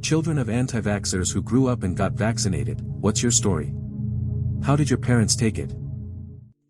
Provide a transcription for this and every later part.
Children of anti-vaxxers who grew up and got vaccinated, what's your story? How did your parents take it?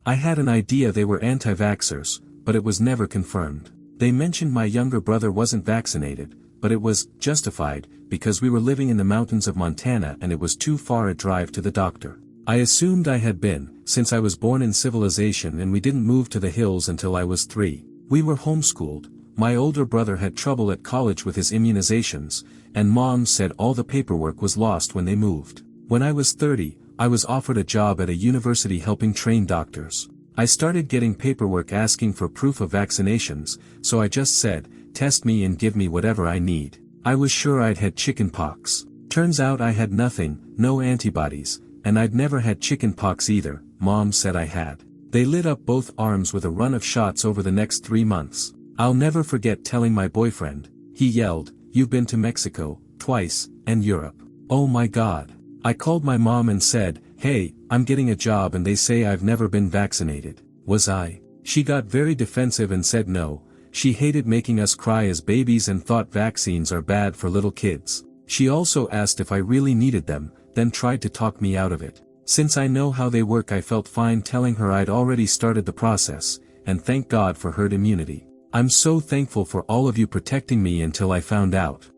I had an idea they were anti-vaxxers, but it was never confirmed. They mentioned my younger brother wasn't vaccinated, but it was justified because we were living in the mountains of Montana and it was too far a drive to the doctor. I assumed I had been, since I was born in civilization and we didn't move to the hills until I was 3. We were homeschooled. My older brother had trouble at college with his immunizations, and Mom said all the paperwork was lost when they moved. When I was 30, I was offered a job at a university helping train doctors. I started getting paperwork asking for proof of vaccinations, so I just said, test me and give me whatever I need. I was sure I'd had chicken pox. Turns out I had nothing, no antibodies, and I'd never had chicken pox either. Mom said I had. They lit up both arms with a run of shots over the next 3 months. I'll never forget telling my boyfriend. He yelled, "You've been to Mexico, twice, and Europe. Oh my God." I called my mom and said, "Hey, I'm getting a job and they say I've never been vaccinated. Was I?" She got very defensive and said no. She hated making us cry as babies and thought vaccines are bad for little kids. She also asked if I really needed them, then tried to talk me out of it. Since I know how they work, I felt fine telling her I'd already started the process, and thank God for herd immunity. I'm so thankful for all of you protecting me until I found out.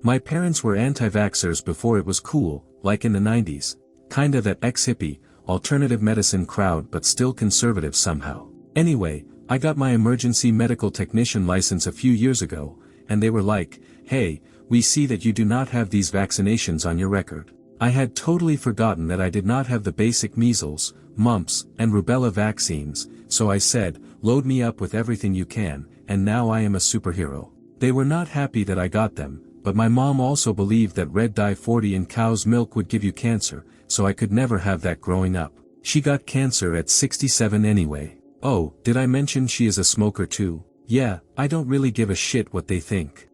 My parents were anti-vaxxers before it was cool, like in the 90s. Kinda that ex-hippie, alternative medicine crowd but still conservative somehow. Anyway, I got my emergency medical technician license a few years ago, and they were like, "Hey, we see that you do not have these vaccinations on your record." I had totally forgotten that I did not have the basic measles, mumps, and rubella vaccines, so I said, "Load me up with everything you can," and now I am a superhero. They were not happy that I got them, but my mom also believed that red dye 40 in cow's milk would give you cancer, so I could never have that growing up. She got cancer at 67 anyway. Oh, did I mention she is a smoker too? Yeah, I don't really give a shit what they think.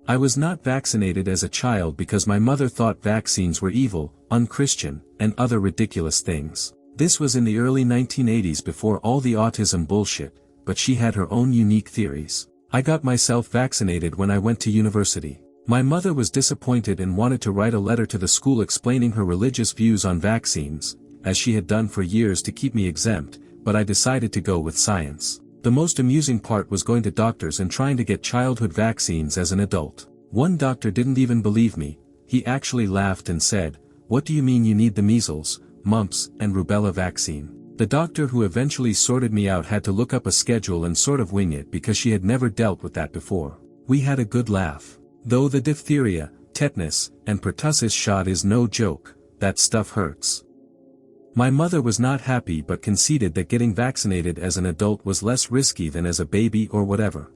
I was not vaccinated as a child because my mother thought vaccines were evil, unchristian, and other ridiculous things. This was in the early 1980s before all the autism bullshit, but she had her own unique theories. I got myself vaccinated when I went to university. My mother was disappointed and wanted to write a letter to the school explaining her religious views on vaccines, as she had done for years to keep me exempt, but I decided to go with science. The most amusing part was going to doctors and trying to get childhood vaccines as an adult. One doctor didn't even believe me. He actually laughed and said, "What do you mean you need the measles, mumps, and rubella vaccine?" The doctor who eventually sorted me out had to look up a schedule and sort of wing it because she had never dealt with that before. We had a good laugh. Though the diphtheria, tetanus, and pertussis shot is no joke, that stuff hurts. My mother was not happy but conceded that getting vaccinated as an adult was less risky than as a baby or whatever.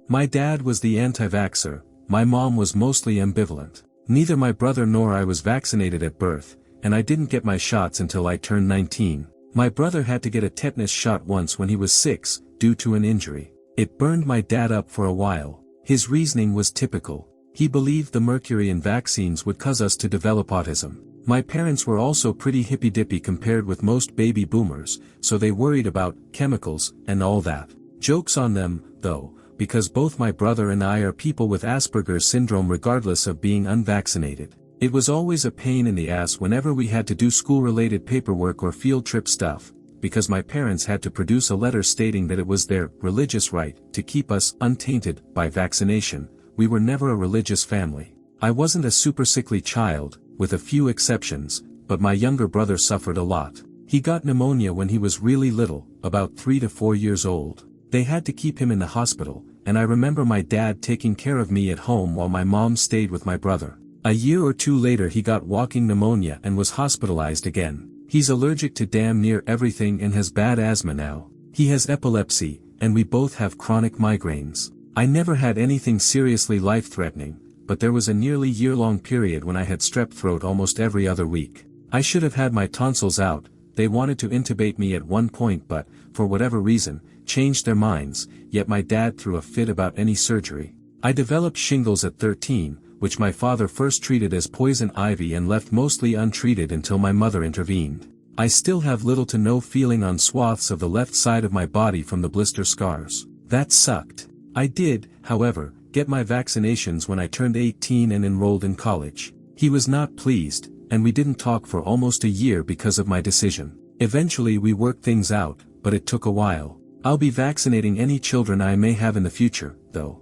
My dad was the anti-vaxxer, my mom was mostly ambivalent. Neither my brother nor I was vaccinated at birth, and I didn't get my shots until I turned 19. My brother had to get a tetanus shot once when he was 6, due to an injury. It burned my dad up for a while. His reasoning was typical. He believed the mercury in vaccines would cause us to develop autism. My parents were also pretty hippy-dippy compared with most baby boomers, so they worried about chemicals and all that. Joke's on them, though, because both my brother and I are people with Asperger's syndrome regardless of being unvaccinated. It was always a pain in the ass whenever we had to do school-related paperwork or field trip stuff, because my parents had to produce a letter stating that it was their religious right to keep us untainted by vaccination. We were never a religious family. I wasn't a super sickly child, with a few exceptions, but my younger brother suffered a lot. He got pneumonia when he was really little, about 3 to 4 years old. They had to keep him in the hospital, and I remember my dad taking care of me at home while my mom stayed with my brother. A year or two later he got walking pneumonia and was hospitalized again. He's allergic to damn near everything and has bad asthma now. He has epilepsy, and we both have chronic migraines. I never had anything seriously life-threatening, but there was a nearly year-long period when I had strep throat almost every other week. I should have had my tonsils out. They wanted to intubate me at one point but, for whatever reason, changed their minds, yet my dad threw a fit about any surgery. I developed shingles at 13, which my father first treated as poison ivy and left mostly untreated until my mother intervened. I still have little to no feeling on swaths of the left side of my body from the blister scars. That sucked. I did, however, get my vaccinations when I turned 18 and enrolled in college. He was not pleased, and we didn't talk for almost a year because of my decision. Eventually we worked things out, but it took a while. I'll be vaccinating any children I may have in the future, though.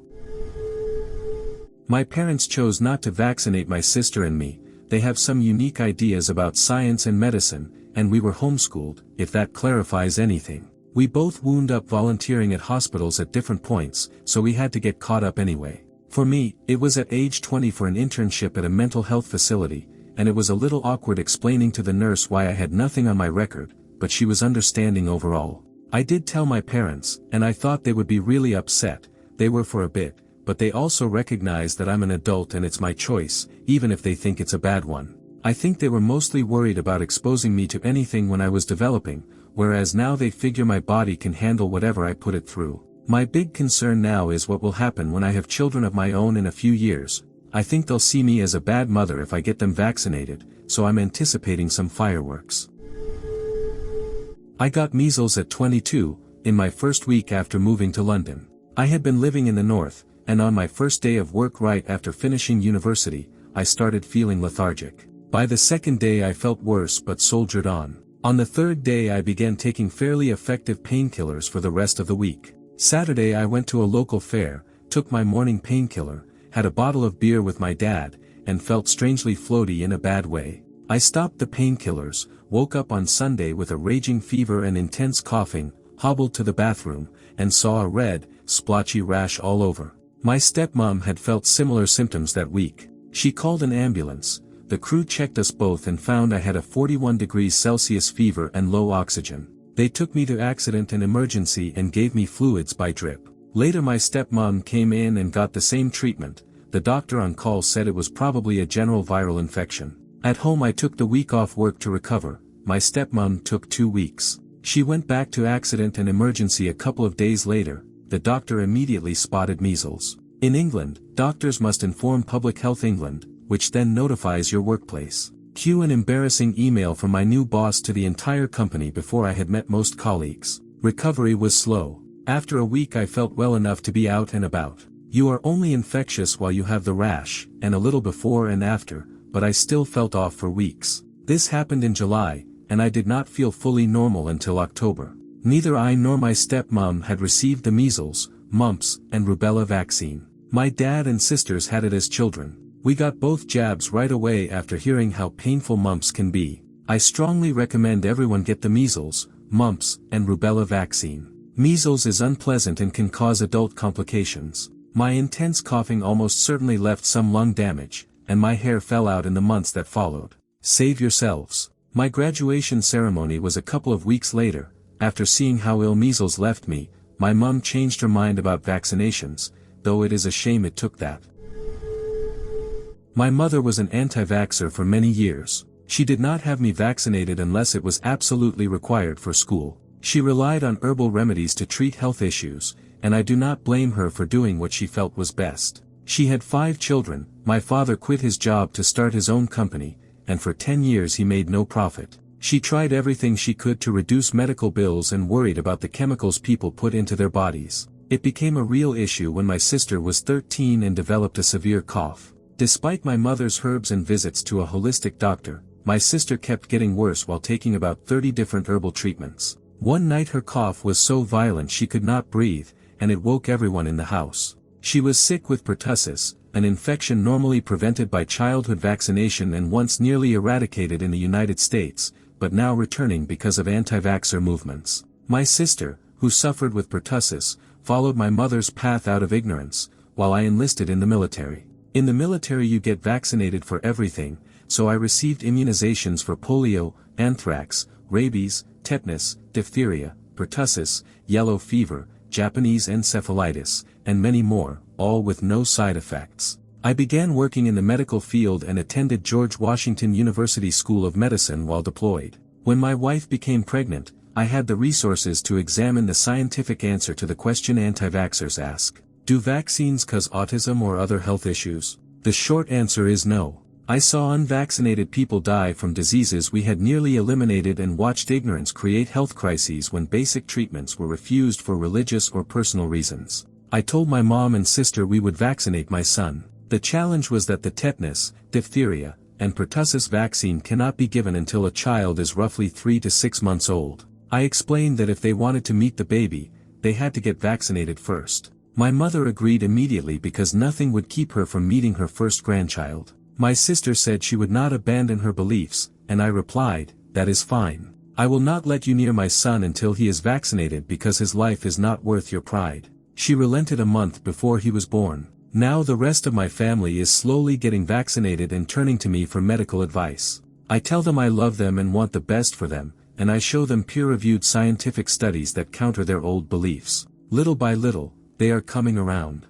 My parents chose not to vaccinate my sister and me. They have some unique ideas about science and medicine, and we were homeschooled, if that clarifies anything. We both wound up volunteering at hospitals at different points, so we had to get caught up anyway. For me, it was at age 20 for an internship at a mental health facility, and it was a little awkward explaining to the nurse why I had nothing on my record, but she was understanding overall. I did tell my parents, and I thought they would be really upset. They were for a bit, but they also recognize that I'm an adult and it's my choice, even if they think it's a bad one. I think they were mostly worried about exposing me to anything when I was developing, whereas now they figure my body can handle whatever I put it through. My big concern now is what will happen when I have children of my own in a few years. I think they'll see me as a bad mother if I get them vaccinated, so I'm anticipating some fireworks. I got measles at 22, in my first week after moving to London. I had been living in the north, and on my first day of work right after finishing university, I started feeling lethargic. By the second day I felt worse but soldiered on. On the third day I began taking fairly effective painkillers for the rest of the week. Saturday I went to a local fair, took my morning painkiller, had a bottle of beer with my dad, and felt strangely floaty in a bad way. I stopped the painkillers, woke up on Sunday with a raging fever and intense coughing, hobbled to the bathroom, and saw a red, splotchy rash all over. My stepmom had felt similar symptoms that week. She called an ambulance. The crew checked us both and found I had a 41 degrees Celsius fever and low oxygen. They took me to accident and emergency and gave me fluids by drip. Later my stepmom came in and got the same treatment. The doctor on call said it was probably a general viral infection. At home I took the week off work to recover. My stepmom took 2 weeks. She went back to accident and emergency a couple of days later. The doctor immediately spotted measles. In England, doctors must inform Public Health England, which then notifies your workplace. Cue an embarrassing email from my new boss to the entire company before I had met most colleagues. Recovery was slow. After a week I felt well enough to be out and about. You are only infectious while you have the rash, and a little before and after, but I still felt off for weeks. This happened in July, and I did not feel fully normal until October. Neither I nor my stepmom had received the measles, mumps, and rubella vaccine. My dad and sisters had it as children. We got both jabs right away after hearing how painful mumps can be. I strongly recommend everyone get the measles, mumps, and rubella vaccine. Measles is unpleasant and can cause adult complications. My intense coughing almost certainly left some lung damage, and my hair fell out in the months that followed. Save yourselves. My graduation ceremony was a couple of weeks later. After seeing how ill measles left me, my mum changed her mind about vaccinations, though it is a shame it took that. My mother was an anti-vaxxer for many years. She did not have me vaccinated unless it was absolutely required for school. She relied on herbal remedies to treat health issues, and I do not blame her for doing what she felt was best. She had 5 children. My father quit his job to start his own company, and for 10 years he made no profit. She tried everything she could to reduce medical bills and worried about the chemicals people put into their bodies. It became a real issue when my sister was 13 and developed a severe cough. Despite my mother's herbs and visits to a holistic doctor, my sister kept getting worse while taking about 30 different herbal treatments. One night her cough was so violent she could not breathe, and it woke everyone in the house. She was sick with pertussis, an infection normally prevented by childhood vaccination and once nearly eradicated in the United States, but now returning because of anti-vaxxer movements. My sister, who suffered with pertussis, followed my mother's path out of ignorance, while I enlisted in the military. In the military you get vaccinated for everything, so I received immunizations for polio, anthrax, rabies, tetanus, diphtheria, pertussis, yellow fever, Japanese encephalitis, and many more, all with no side effects. I began working in the medical field and attended George Washington University School of Medicine while deployed. When my wife became pregnant, I had the resources to examine the scientific answer to the question anti-vaxxers ask. Do vaccines cause autism or other health issues? The short answer is no. I saw unvaccinated people die from diseases we had nearly eliminated and watched ignorance create health crises when basic treatments were refused for religious or personal reasons. I told my mom and sister we would vaccinate my son. The challenge was that the tetanus, diphtheria, and pertussis vaccine cannot be given until a child is roughly 3 to 6 months old. I explained that if they wanted to meet the baby, they had to get vaccinated first. My mother agreed immediately because nothing would keep her from meeting her first grandchild. My sister said she would not abandon her beliefs, and I replied, "That is fine. I will not let you near my son until he is vaccinated because his life is not worth your pride." She relented a month before he was born. Now the rest of my family is slowly getting vaccinated and turning to me for medical advice. I tell them I love them and want the best for them, and I show them peer-reviewed scientific studies that counter their old beliefs. Little by little, they are coming around.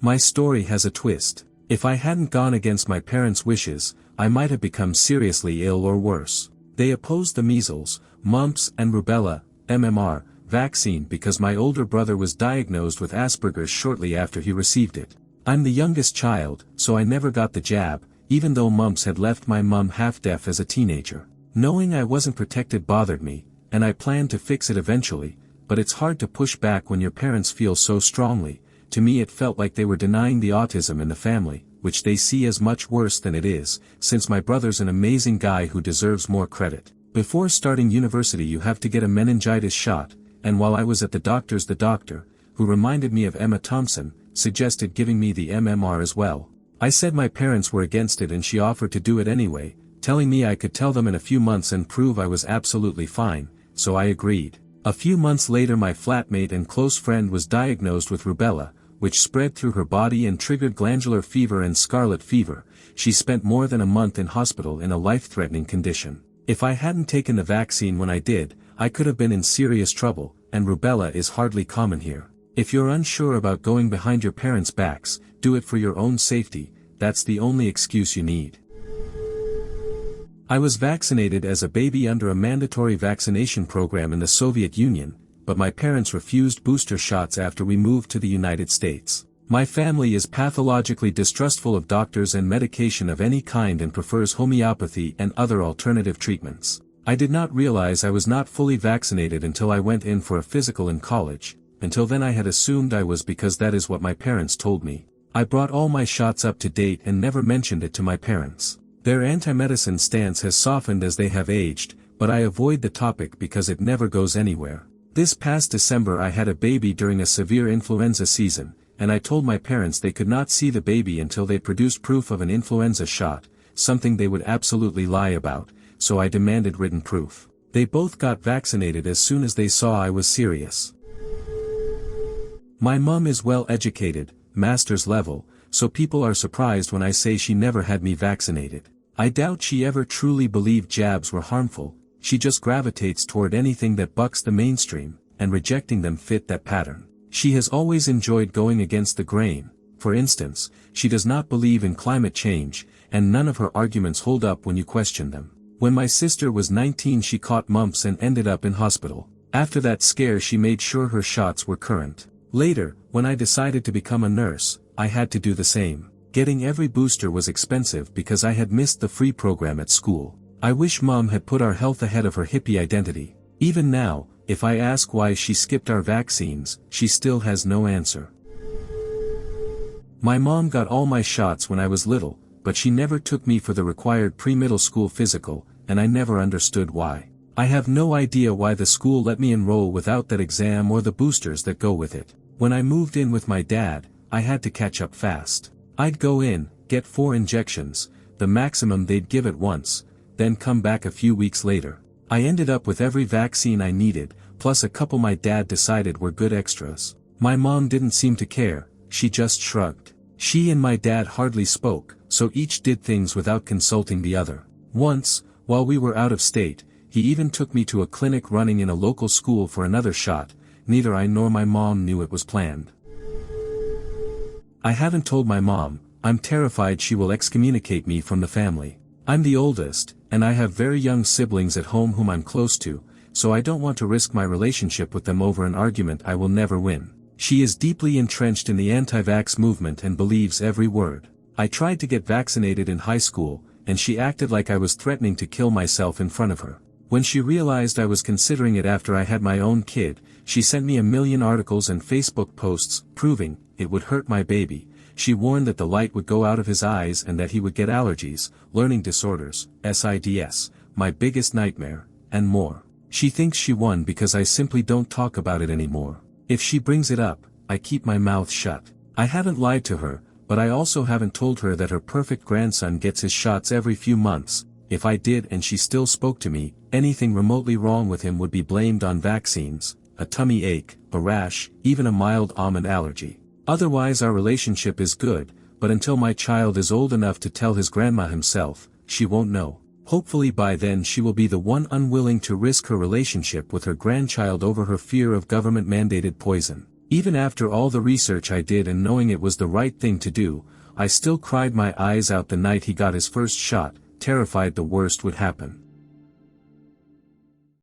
My story has a twist. If I hadn't gone against my parents' wishes, I might have become seriously ill or worse. They opposed the measles, mumps and rubella, MMR, vaccine because my older brother was diagnosed with Asperger's shortly after he received it. I'm the youngest child, so I never got the jab, even though mumps had left my mum half-deaf as a teenager. Knowing I wasn't protected bothered me, and I planned to fix it eventually, but it's hard to push back when your parents feel so strongly. To me it felt like they were denying the autism in the family, which they see as much worse than it is, since my brother's an amazing guy who deserves more credit. Before starting university you have to get a meningitis shot, and while I was at the doctor, who reminded me of Emma Thompson, suggested giving me the MMR as well. I said my parents were against it and she offered to do it anyway, telling me I could tell them in a few months and prove I was absolutely fine, so I agreed. A few months later my flatmate and close friend was diagnosed with rubella, which spread through her body and triggered glandular fever and scarlet fever. She spent more than a month in hospital in a life-threatening condition. If I hadn't taken the vaccine when I did, I could have been in serious trouble, and rubella is hardly common here. If you're unsure about going behind your parents' backs, do it for your own safety. That's the only excuse you need. I was vaccinated as a baby under a mandatory vaccination program in the Soviet Union, but my parents refused booster shots after we moved to the United States. My family is pathologically distrustful of doctors and medication of any kind and prefers homeopathy and other alternative treatments. I did not realize I was not fully vaccinated until I went in for a physical in college. Until then I had assumed I was because that is what my parents told me. I brought all my shots up to date and never mentioned it to my parents. Their anti-medicine stance has softened as they have aged, but I avoid the topic because it never goes anywhere. This past December I had a baby during a severe influenza season, and I told my parents they could not see the baby until they produced proof of an influenza shot, something they would absolutely lie about, so I demanded written proof. They both got vaccinated as soon as they saw I was serious. My mum is well educated, master's level, so people are surprised when I say she never had me vaccinated. I doubt she ever truly believed jabs were harmful. She just gravitates toward anything that bucks the mainstream, and rejecting them fit that pattern. She has always enjoyed going against the grain. For instance, she does not believe in climate change, and none of her arguments hold up when you question them. When my sister was 19 she caught mumps and ended up in hospital. After that scare she made sure her shots were current. Later, when I decided to become a nurse, I had to do the same. Getting every booster was expensive because I had missed the free program at school. I wish Mom had put our health ahead of her hippie identity. Even now, if I ask why she skipped our vaccines, she still has no answer. My mom got all my shots when I was little, but she never took me for the required pre-middle school physical, and I never understood why. I have no idea why the school let me enroll without that exam or the boosters that go with it. When I moved in with my dad, I had to catch up fast. I'd go in, get 4 injections, the maximum they'd give at once, then come back a few weeks later. I ended up with every vaccine I needed, plus a couple my dad decided were good extras. My mom didn't seem to care, she just shrugged. She and my dad hardly spoke, so each did things without consulting the other. Once, while we were out of state, he even took me to a clinic running in a local school for another shot. Neither I nor my mom knew it was planned. I haven't told my mom. I'm terrified she will excommunicate me from the family. I'm the oldest, and I have very young siblings at home whom I'm close to, so I don't want to risk my relationship with them over an argument I will never win. She is deeply entrenched in the anti-vax movement and believes every word. I tried to get vaccinated in high school, and she acted like I was threatening to kill myself in front of her. When she realized I was considering it after I had my own kid, She sent me a million articles and Facebook posts, proving it would hurt my baby. She warned that the light would go out of his eyes and that he would get allergies, learning disorders, SIDS, my biggest nightmare, and more. She thinks she won because I simply don't talk about it anymore. If she brings it up, I keep my mouth shut. I haven't lied to her, but I also haven't told her that her perfect grandson gets his shots every few months. If I did and she still spoke to me, anything remotely wrong with him would be blamed on vaccines, a tummy ache, a rash, even a mild almond allergy. Otherwise our relationship is good, but until my child is old enough to tell his grandma himself, she won't know. Hopefully by then she will be the one unwilling to risk her relationship with her grandchild over her fear of government-mandated poison. Even after all the research I did and knowing it was the right thing to do, I still cried my eyes out the night he got his first shot, terrified the worst would happen.